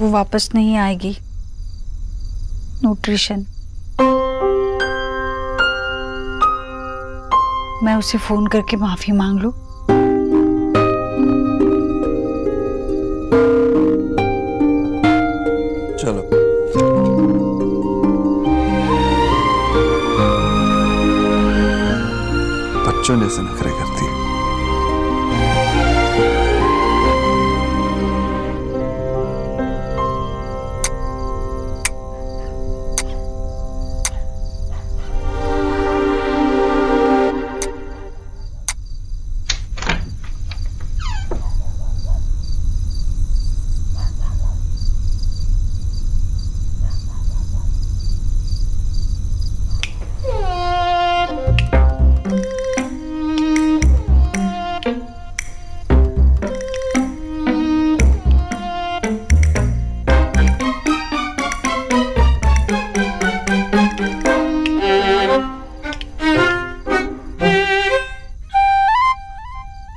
वो वापस नहीं आएगी। न्यूट्रिशन। मैं उसे फोन करके माफी मांग लूं? चलो। बच्चों जैसे नखरे करती है।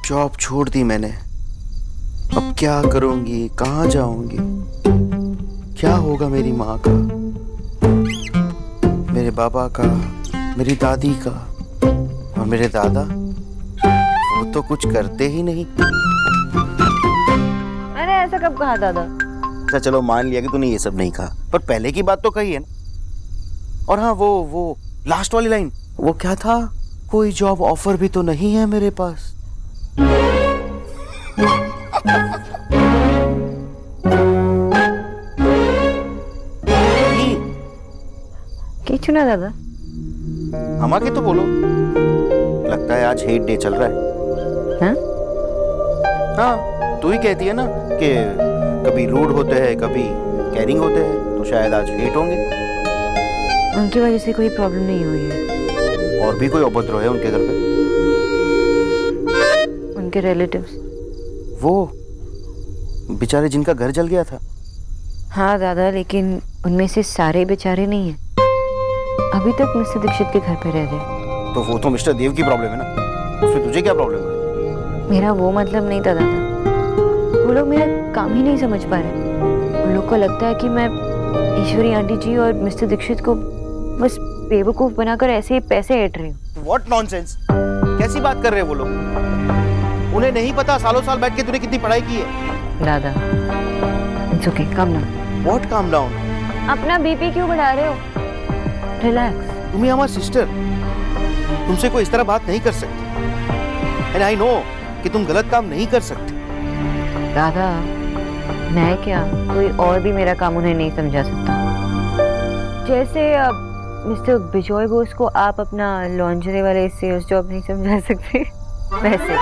जॉब छोड़ दी मैंने। अब क्या करूंगी, कहाँ जाऊंगी, क्या होगा मेरी माँ का, मेरे बाबा का, मेरी दादी का और मेरे दादा? वो तो कुछ करते ही नहीं। मैंने ऐसा कब कहा दादा? अच्छा चलो मान लिया कि तूने ये सब नहीं कहा, पर पहले की बात तो कही है ना। और हाँ वो लास्ट वाली लाइन, वो क्या था? कोई जॉब ऑफर भी तो नहीं है मेरे पास। किचु ना दादा, हम आके तो बोलो। लगता है आज हेट डे चल रहा है। हाँ? हाँ, तू ही कहती है ना कि कभी रूड होते हैं, कभी कैरिंग होते हैं, तो शायद आज हेट होंगे। उनकी वजह से कोई प्रॉब्लम नहीं हुई है। और भी कोई उपद्रव है उनके घर पे? उनके रिलेटिव्स। वो बेचारे जिनका घर जल गया था। हाँ दादा, लेकिन उनमें से सारे बेचारे नहीं हैं। अभी तक मिस्टर दीक्षित के घर पे रह रहे। तो वो तो मिस्टर देव की प्रॉब्लम है ना, उसमें तुझे क्या प्रॉब्लम है? मेरा वो मतलब नहीं था दादा। वो लोग मेरा काम ही नहीं समझ पा रहे। उन लोग को लगता है कि मैं ईश्वरी आंटी जी और मिस्टर दीक्षित को बस बेवकूफ बनाकर ऐसे ही पैसे ऐट रही हूँ। What nonsense! कैसी बात कर रहे हैं वो लोग? उन्हें नहीं पता सालों साल बैठ के तूने कितनी पढ़ाई की है। दादा, it's okay, calm down। What calm down? अपना बीपी क्यों बढ़ा रहे हो? रिलैक्स। तुम ही हमारी सिस्टर, तुमसे कोई इस तरह बात नहीं कर सकती। एंड आई नो कि तुम गलत काम नहीं कर सकती। दादा, मैं क्या, कोई और भी मेरा काम उन्हें नहीं समझा सकता। जैसे मिस्टर बिजॉय बोस को आप अपना लॉन्जरी वाले सेल्स जॉब नहीं समझा सकते, वैसे।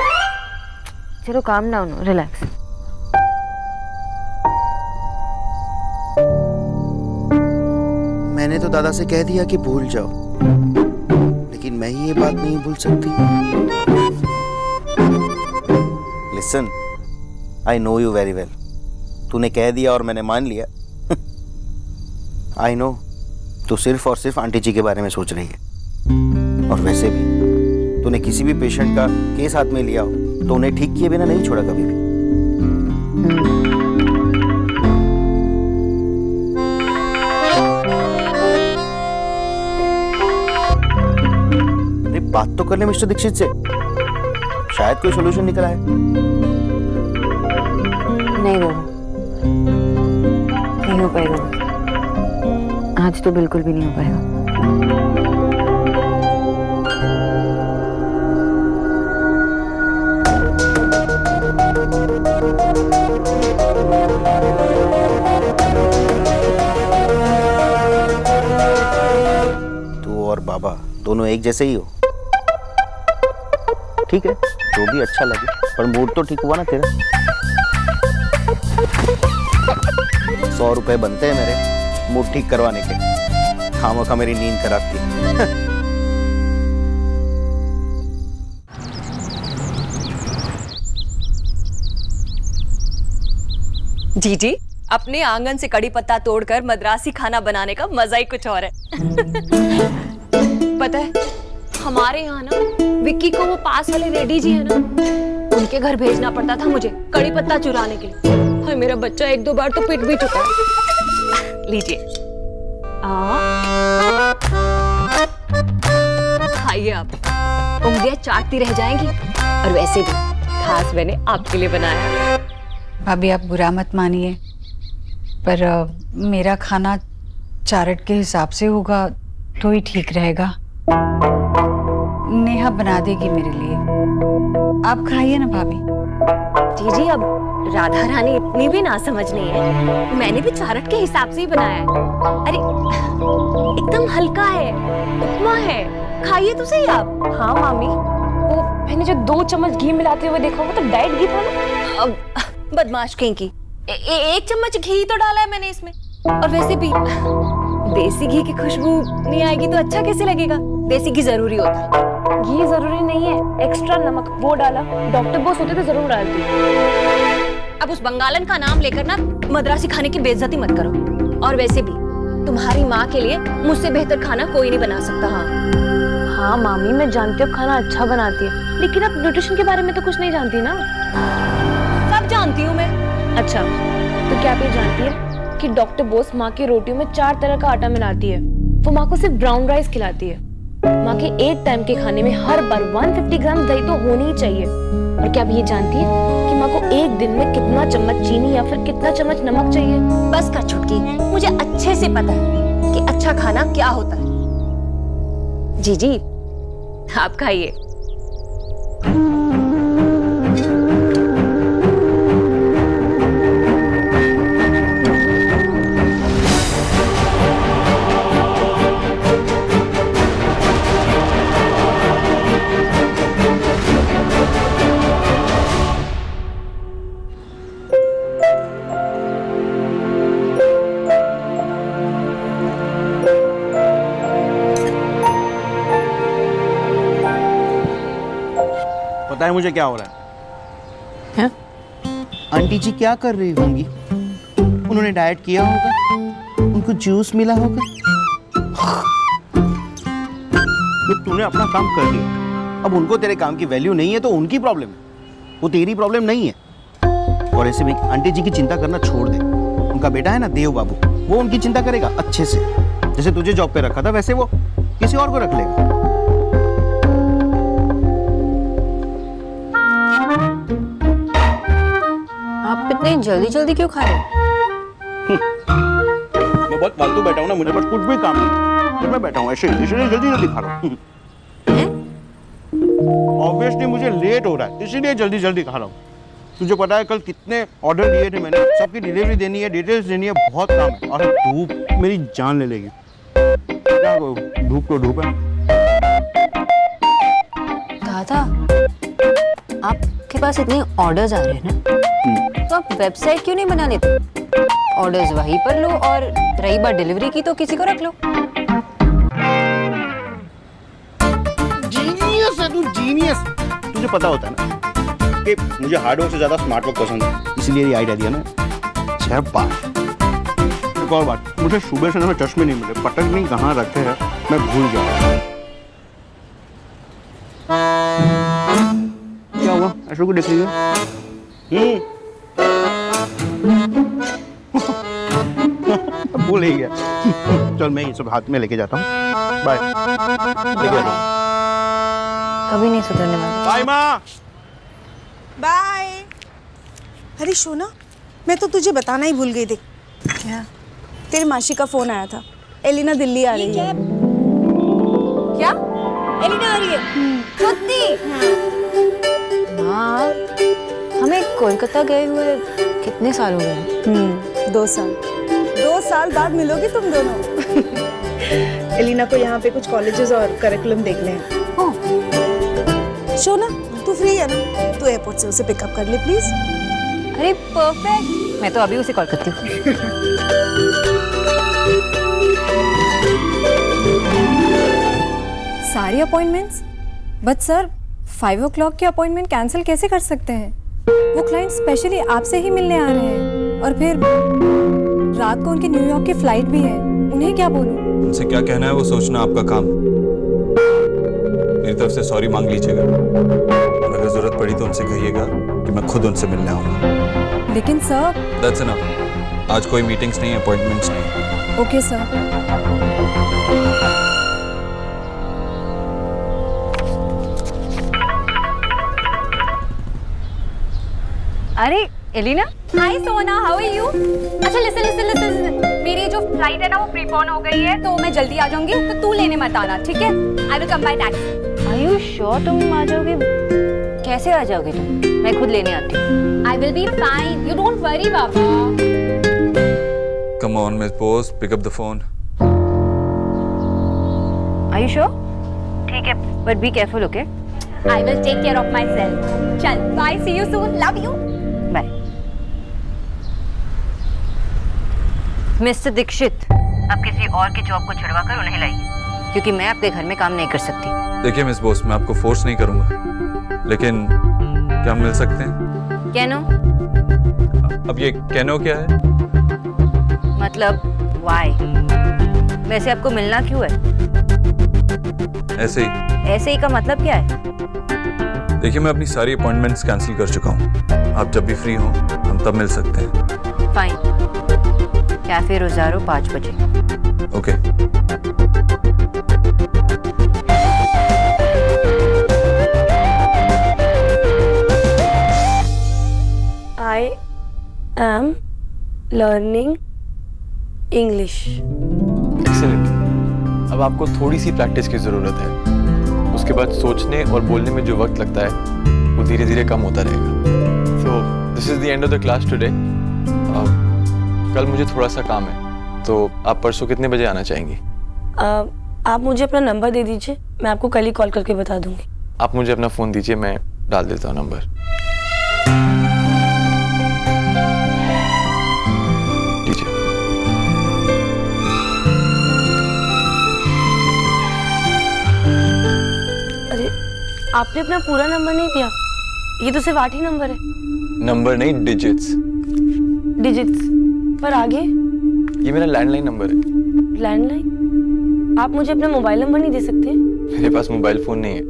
चलो काम डाउन, रिलैक्स। मैंने तो दादा से कह दिया कि भूल जाओ, लेकिन मैं ही ये बात नहीं भूल सकती। Listen, I know you very well. तूने कह दिया और मैंने मान लिया। आई नो तू सिर्फ और सिर्फ आंटी जी के बारे में सोच रही है। और वैसे भी तूने किसी भी पेशेंट का केस हाथ में लिया हो तो उन्हें ठीक किए बिना नहीं छोड़ा कभी भी। अरे बात तो कर ले मिस्टर दीक्षित से, शायद कोई सोल्यूशन निकल आए। नहीं बाबा, नहीं हो पाएगा। आज तो बिल्कुल भी नहीं हो पाएगा। तू और बाबा दोनों एक जैसे ही हो। ठीक है, जो भी अच्छा लगे, पर मूड तो ठीक हुआ ना तेरा। 100 रुपए बनते हैं मेरे मूड ठीक करवाने के। खामोखा मेरी नींद खराब की। जीजी, अपने आंगन से कड़ी पत्ता तोड़कर मद्रासी खाना बनाने का मजा ही कुछ और है। पता है, हमारे यहाँ ना विक्की को वो पास वाले रेड्डी जी है ना, उनके घर भेजना पड़ता था मुझे कड़ी पत्ता चुराने के लिए। और मेरा बच्चा एक दो बार तो पिट भी चुका है। लीजिए। खाइए आप, उंगलियां चाटती रह जाएंगी। और वैसे भी खास मैंने आपके लिए बनाया। भाभी आप बुरा मत मानिए, पर मेरा खाना चार्ट के हिसाब से होगा तो ही ठीक रहेगा। नेहा बना देगी मेरे लिए, आप खाइए ना भाभी। जी अब राधा रानी इतनी भी ना समझ नहीं है, मैंने भी चार्ट के हिसाब से ही बनाया है। अरे एकदम हल्का है, उपमा है, खाइए तो सही आप। हाँ मामी, वो मैंने जो 2 चम्मच घी मिलाते हुए देखा वो तो डाइट घी था ना। बदमाश कहीं की, 1 चम्मच घी तो डाला है मैंने इसमें। और वैसे भी देसी घी की खुशबू नहीं आएगी तो अच्छा कैसे लगेगा? देसी घी जरूरी होता है। घी जरूरी नहीं है, एक्स्ट्रा नमक वो डाला। डॉक्टर बोस होते तो जरूर डालती। अब उस बंगालन का नाम लेकर ना मद्रासी खाने की बेइज्जती मत करो। और वैसे भी तुम्हारी माँ के लिए मुझसे बेहतर खाना कोई नहीं बना सकता। हाँ मामी, मैं जानती हूँ खाना अच्छा बनाती है, लेकिन आप न्यूट्रिशन के बारे में तो कुछ नहीं जानती ना। सब जानती हूँ मैं। अच्छा, तो क्या आप ये जानती है कि डॉक्टर बोस माँ की रोटियों में 4 तरह का आटा मिलाती है। वो माँ को सिर्फ ब्राउन राइस खिलाती है। माँ के एक टाइम के खाने में हर बार 150 ग्राम दही तो होनी ही चाहिए। और क्या आप ये जानती है कि माँ को एक दिन में कितना चम्मच चीनी या फिर कितना चम्मच नमक चाहिए? बस कर छुटकी, मुझे अच्छे से पता है कि अच्छा खाना क्या होता है। जी आप खाइए। पता है मुझे क्या हो रहा है? आंटी जी क्या कर रही होंगी? उन्होंने डाइट किया होगा, उनको जूस मिला होगा। तूने अपना काम कर दिया, अब उनको तेरे काम की वैल्यू नहीं है तो उनकी प्रॉब्लम है, वो तेरी प्रॉब्लम नहीं है। और ऐसे भी आंटी जी की चिंता करना छोड़ दे। उनका बेटा है ना देव बाबू, वो उनकी चिंता करेगा अच्छे से। जैसे तुझे जॉब पे रखा था वैसे वो किसी और को रख लेगा। आप इतने जल्दी जल्दी क्यों खा रहे हो? मैं बहुत फालतू बैठा हूँ ना, मुझे बस कुछ भी काम नहीं, तो मैं बैठा हूँ ऐसे, इसलिए जल्दी जल्दी खा रहा हूँ। ऑब्वियसली मुझे लेट हो रहा है, इसीलिए जल्दी जल्दी खा रहा हूँ। तुझे पता है कल कितने ऑर्डर दिए थे मैंने, सबकी डिलीवरी देनी है, डिटेल्स देनी है, बहुत काम है। और धूप मेरी जान ले लेगी। क्या करूं, धूप तो धूप है। दादा, आपके पास इतने ऑर्डर्स आ रहे हैं ना, तो आप वेबसाइट क्यों नहीं बना लेते? ऑर्डर्स वहीं पर लो, और रही बात डिलीवरी की तो किसी को रख लो। जीनियस है तू, जीनियस। तुझे पता होता है ना कि मुझे हार्ड वर्क से ज्यादा स्मार्ट वर्क पसंद है, इसलिए ये आइडिया दिया ना। एक और बात, मुझे सुबह से ना चश्मे नहीं मिले, पटक नहीं कहाँ रखे हैं मैं भूल गया। क्या हुआ, ऐसे को देख लीजिए। भूल ही गया। चल मैं ये सब हाथ में लेके जाता हूँ। बाय। लेके जाता हूँ। कभी नहीं सुधरने वाला। बाय माँ। बाय। अरे सोना, मैं तो तुझे बताना ही भूल गई थी। क्या? तेरी मासी का फोन आया था, एलिना दिल्ली आ रही है। क्या? एलिना आ रही है? सत्ती? हाँ, हमें कोलकाता गए हुए कितने साल हो गए? 2 साल। 2 साल बाद मिलोगी तुम दोनों। एलिना को यहाँ पे कुछ कॉलेजेस और करिकुलम देखने हैं। सोना, तू फ्री है ना? तू एयरपोर्ट से उसे पिकअप कर ले प्लीज। अरे परफेक्ट, मैं तो अभी उसे कॉल करती हूँ। सारी अपॉइंटमेंट्स? बट सर 5 o'clock की अपॉइंटमेंट कैंसिल कैसे कर सकते हैं? वो क्लाइंट स्पेशली आपसे ही मिलने आ रहे हैं, और फिर रात को उनकी न्यूयॉर्क की फ्लाइट भी है। उन्हें क्या बोलूं? उनसे क्या कहना है वो सोचना आपका काम। मेरी तरफ से सॉरी मांग लीजिएगा और अगर जरूरत पड़ी तो उनसे कहिएगा कि मैं खुद उनसे मिलने आऊंगा। लेकिन सर। That's enough. आज कोई मीटिंग्स नहीं, अपॉइंटमेंट्स नहीं। Okay sir. अरे एलिना, हाय सोना, हाउ आर यू? अच्छा लिसन लिसन लिसन, मेरी जो फ्लाइट है ना वो प्रीपोन हो गई है, तो मैं जल्दी आ जाऊंगी, तो तू लेने मत आना, ठीक है? I will come by taxi. Are you sure तुम आ जाओगे? कैसे आ जाओगे तुम? मैं खुद लेने आती हूँ। I will be fine, you don't worry बाबा। Come on miss Bose, pick up the phone. Are you sure? ठीक है, but be careful, okay? I will take care of myself. चल bye, see you soon, love you. Bye. Mister Dikshit, अब किसी और की job को छुड़वा कर उन्हें लाइए, क्योंकि मैं आपके घर में काम नहीं कर सकती। देखिए मिस बोस, मैं आपको फोर्स नहीं करूंगा, लेकिन क्या हम मिल सकते हैं? कैनो? अब ये कैनो क्या है? मतलब वाई? वैसे आपको मिलना क्यों है? ऐसे ही। ऐसे ही का मतलब क्या है? देखिए मैं अपनी सारी अपॉइंटमेंट्स कैंसिल कर चुका हूँ। आप जब भी फ्री हो हम तब मिल सकते हैं। फाइन, कैफे रोजारो 5 बजे। Okay. I am learning English. Excellent. अब आपको थोड़ी सी प्रैक्टिस की ज़रूरत है। उसके बाद सोचने और बोलने में जो वक्त लगता है वो धीरे धीरे कम होता रहेगा। So this is the end of the class today. कल मुझे थोड़ा सा काम है, तो आप परसों कितने बजे आना चाहेंगी? आप मुझे अपना नंबर दे दीजिए, मैं आपको कल ही कॉल करके बता दूंगी। आप मुझे अपना फ़ोन दीजिए, मैं डाल देता हूँ नंबर। लीजिए। अरे आपने अपना पूरा नंबर नहीं दिया, ये तो सिर्फ 8 ही नंबर है। नंबर नहीं, डिजिट्स। डिजिट्स पर आगे? ये मेरा लैंडलाइन नंबर है। लैंडलाइन? आप मुझे अपना मोबाइल नंबर नहीं दे सकते? मेरे पास मोबाइल फ़ोन नहीं है।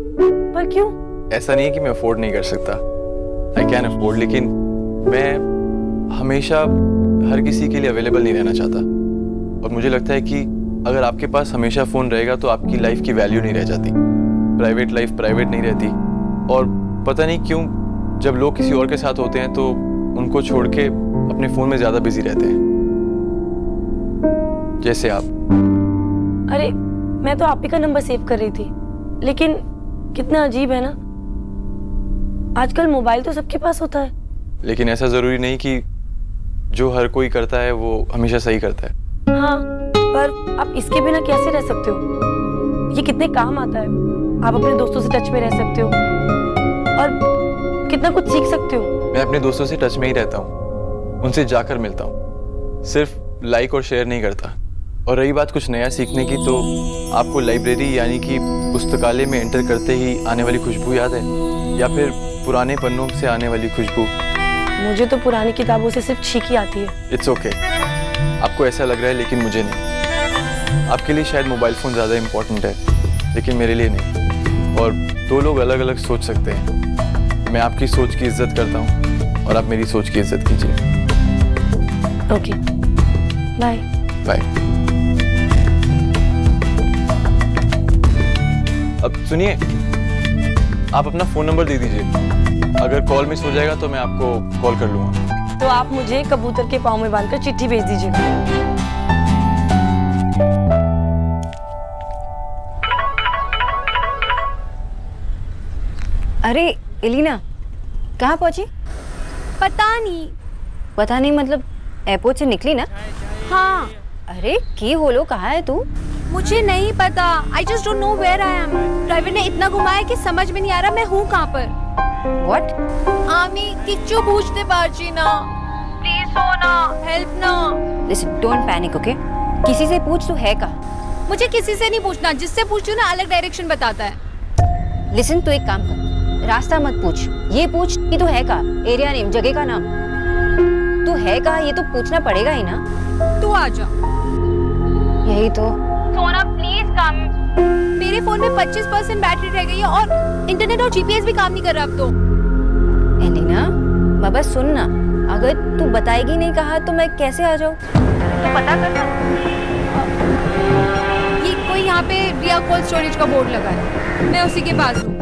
पर क्यों? ऐसा नहीं है कि मैं अफोर्ड नहीं कर सकता, आई कैन अफोर्ड, लेकिन मैं हमेशा हर किसी के लिए अवेलेबल नहीं रहना चाहता। और मुझे लगता है कि अगर आपके पास हमेशा फ़ोन रहेगा तो आपकी लाइफ की वैल्यू नहीं रह जाती, प्राइवेट लाइफ प्राइवेट नहीं रहती। और पता नहीं क्यों जब लोग किसी और के साथ होते हैं तो उनको छोड़ के अपने फ़ोन में ज़्यादा बिजी रहते हैं, जैसे आप। अरे मैं तो आप ही का नंबर सेव कर रही थी, लेकिन कितना अजीब है ना, आजकल मोबाइल तो सबके पास होता है। लेकिन ऐसा ज़रूरी नहीं कि जो हर कोई करता है वो हमेशा सही करता है। हाँ, पर आप इसके बिना कैसे रह सकते हो? ये कितने काम आता है। आप अपने दोस्तों से टच में रह सकते हो और कितना कुछ सीख सकते हो। मैं अपने दोस्तों से टच में ही रहता हूँ, उनसे जाकर मिलता हूँ, सिर्फ लाइक और शेयर नहीं करता। और रही बात कुछ नया सीखने की, तो आपको लाइब्रेरी यानी कि पुस्तकालय में एंटर करते ही आने वाली खुशबू याद है, या फिर पुराने पन्नों से आने वाली खुशबू? मुझे तो पुरानी किताबों से सिर्फ छींक ही आती है। इट्स ओके, आपको ऐसा लग रहा है लेकिन मुझे नहीं। आपके लिए शायद मोबाइल फ़ोन ज़्यादा इम्पोर्टेंट है, लेकिन मेरे लिए नहीं। और 2 लोग अलग अलग सोच सकते हैं। मैं आपकी सोच की इज्जत करता हूँ और आप मेरी सोच की इज्जत कीजिए। Okay, bye. बाय। अब सुनिए, आप अपना फ़ोन नंबर दे दीजिए, अगर कॉल मिस हो जाएगा तो मैं आपको कॉल कर लूँगा। तो आप मुझे कबूतर के पाँव में बांधकर चिट्ठी भेज दीजिएगा। अरे एलिना, कहाँ पहुंची? पता नहीं। पता नहीं मतलब एयरपोर्ट से निकली ना? हाँ। अरे की होलो, कहाँ है तू? मुझे नहीं पता, I just don't know where I am. Driver ने इतना घुमाया कि समझ में नहीं आ रहा मैं हूँ कहाँ पर। What? आमी किच्चू पूछते पार्ची ना, प्लीज सोना हेल्प ना। Listen, don't panic, okay? किसी से पूछ तू है कहाँ? मुझे किसी से नहीं पूछना, जिससे पूछती हूँ ना अलग डायरेक्शन बताता है। Listen, तू एक काम कर, रास्ता मत पूछ, ये पूछ कि तू है कहाँ, एरिया नेम, जगह का नाम। तू है कहाँ ये तो पूछना पड़ेगा ही ना। तू आ जा। यही तो। सोना प्लीज कम। मेरे फोन में 25% बैटरी कंप्लीट रह गई है और इंटरनेट और जीपीएस भी काम नहीं कर रहा अब तो। एलिना बाबा सुन ना, अगर तू बताएगी नहीं कहा तो मैं कैसे आ जाऊँ? तो पता करना। ये कोई यहाँ पे रिया कोल्ड स्टोरेज का बोर्ड लगा है, मैं उसी के पास हूँ।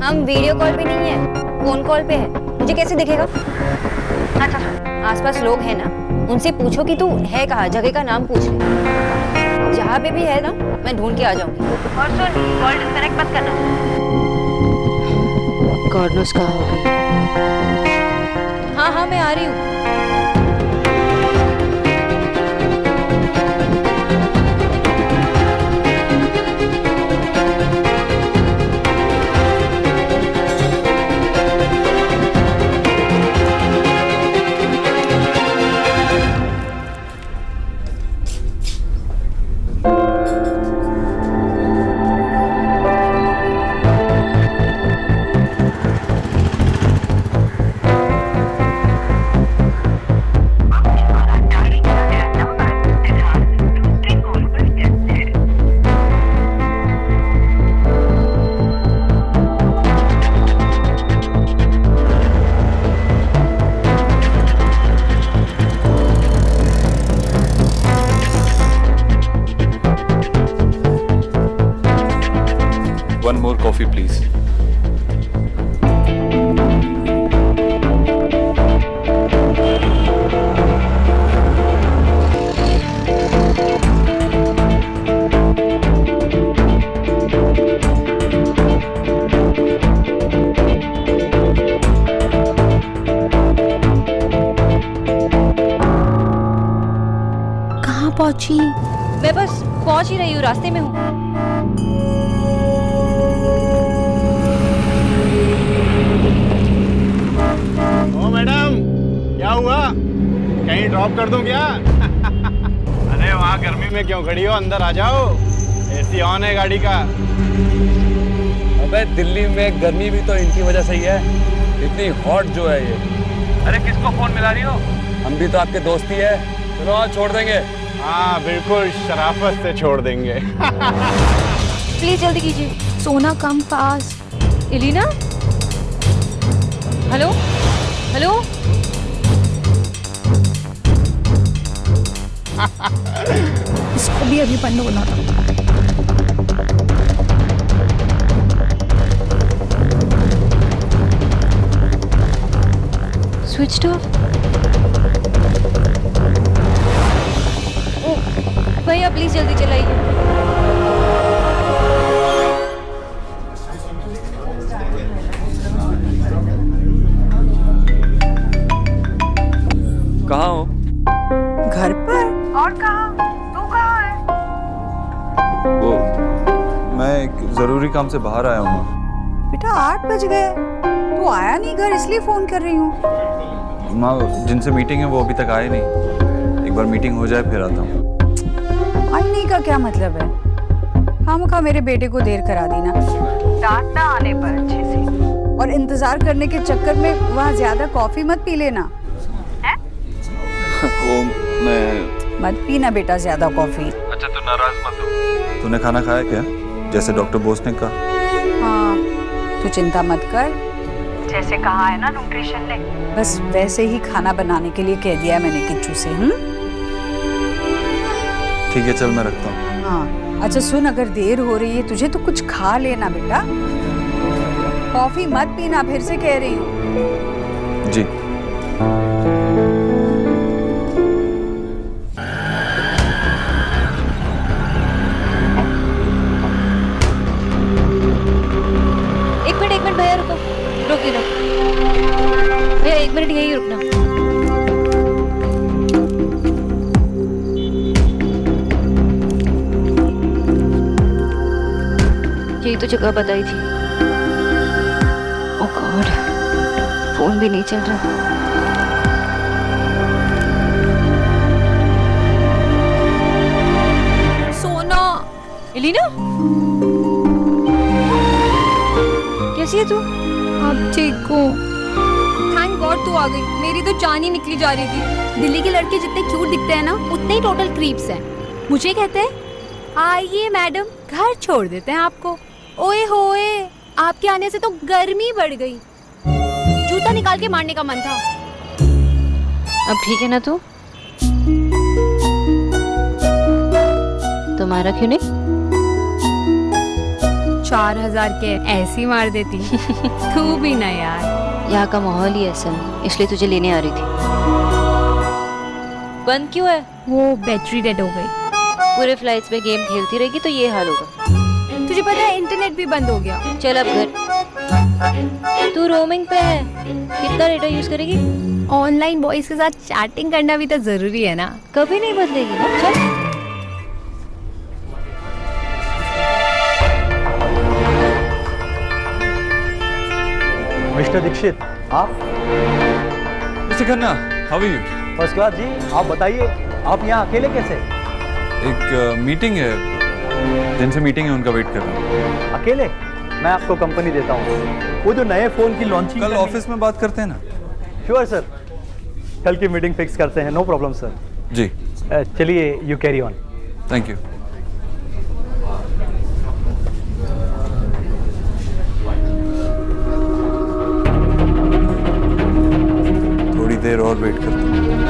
हम वीडियो कॉल पे नहीं है, फोन कॉल पे है, मुझे कैसे दिखेगा? अच्छा सुन, आसपास लोग हैं ना, उनसे पूछो कि तू है कहाँ, जगह का नाम पूछ ले। जहाँ पे भी है ना मैं ढूंढ के आ जाऊंगी। और सुन, कॉल डिस्कनेक्ट मत करना। गॉड नोस कहाँ होगी। हाँ मैं आ रही हूँ। One more coffee, please. कहाँ पहुंची? मैं बस पहुंच ही रही हूँ, रास्ते में हूँ। मैडम क्या हुआ, कहीं ड्रॉप कर दूं क्या? अरे वहाँ गर्मी में क्यों खड़ी हो, अंदर आ जाओ, एसी ऑन है गाड़ी का। अबे दिल्ली में गर्मी भी तो इनकी वजह से ही है, इतनी हॉट जो है ये। अरे किसको फोन मिला रही हो? हम भी तो आपके दोस्त ही है, चलो आज छोड़ देंगे। हाँ बिल्कुल शराफत से छोड़ देंगे। प्लीज जल्दी कीजिए। Sona come fast. Elina, hello hello. इसको भी अभी बंद होना था। Switched off. भैया प्लीज जल्दी चलाइए। कहाँ हो? घर पर। और कहाँ? तू कहाँ है? वो मैं एक जरूरी काम से बाहर आया हूँ। बेटा 8 बज गए, तू आया नहीं घर, इसलिए फोन कर रही हूँ। माँ जिनसे मीटिंग है वो अभी तक आए नहीं, एक बार मीटिंग हो जाए फिर आता हूँ। आई नहीं का क्या मतलब है? खामखा मेरे बेटे को देर करा दी ना, डांटना आने पर अच्छे से, और इंतजार करने के चक्कर में वहाँ ज्यादा कॉफी मत पी लेना है? वो मैं मत पीना बेटा ज्यादा कॉफी। अच्छा तू नाराज मत हो। तूने खाना खाया क्या, जैसे डॉक्टर बोस ने कहा? हाँ तू चिंता मत कर, जैसे कहा है ना न्यूट्रिशन ने, बस वैसे ही खाना बनाने के लिए कह दिया है मैंने किच्चू से। ठीक है चल मैं रखता हूँ। हाँ अच्छा सुन, अगर देर हो रही है तुझे तो कुछ खा लेना बेटा, कॉफी मत पीना, फिर से कह रही हूँ। जी। एक मिनट भैया रुको, रुकिए भैया, 1 मिनट यही रुकना। यही तो जगह बताई थी। ओह गॉड, फोन भी नहीं चल रहा। सोना। एलिना, कैसी है तू? अब ठीक हूँ, थैंक गॉड तू आ गई, मेरी तो जान ही निकली जा रही थी। दिल्ली के लड़के जितने क्यूट दिखते हैं ना, उतने ही टोटल क्रीप्स हैं। मुझे कहते हैं आइए मैडम घर छोड़ देते हैं आपको। ओए होए, आपके आने से तो गर्मी बढ़ गई, जूता निकाल के मारने का मन था। अब ठीक है ना तू? तुम्हारा क्यों नहीं? 4000 के ऐसी मार देती। तू भी ना यार। यहाँ का माहौल ही ऐसा है, इसलिए तुझे लेने आ रही थी। बंद क्यों है? वो बैटरी डेड हो गई। पूरे फ्लाइट्स में गेम खेलती रहेगी तो ये हाल होगा। तुझे पता है इंटरनेट भी बंद हो गया। चल अब घर। तू रोमिंग पे है, कितना डेटा यूज करेगी? ऑनलाइन बॉयज के साथ चैटिंग करना भी तो जरूरी है ना। कभी नहीं बदलेगी ना। चल। मिस्टर दीक्षित, आप? Mister Khanna, how are you? First class जी। आप बताइए, आप यहाँ अकेले कैसे? एक मीटिंग है, जिनसे मीटिंग है उनका वेट कर रहा हूँ। अकेले? मैं आपको कंपनी देता हूँ। वो जो नए फोन की लॉन्चिंग कल ऑफिस में बात करते हैं ना? श्योर सर, कल की मीटिंग फिक्स करते हैं। No problem sir. जी। चलिए, you carry on. Thank you. थोड़ी देर और वेट करता हूँ।